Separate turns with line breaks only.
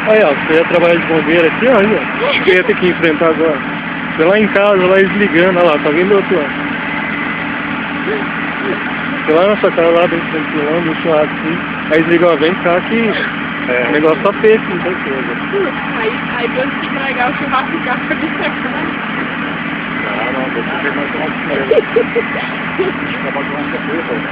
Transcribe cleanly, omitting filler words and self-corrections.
Aí, ó, você ia trabalhar de bombeiro aqui, ó, aí, ó. Você ia ter que enfrentar agora. Você lá em casa, lá desligando, olha lá, tá vendo do outro lado. Você lá na sua casa, lá bem tranquilão, no churrasco assim, aí desligou, vem cá que o negócio tá feio aqui, então coisa.
Aí Deus que entregar o churrasco e cá pra me secar.
Não, você tem mais uma coisa. Acabou de uma coisa.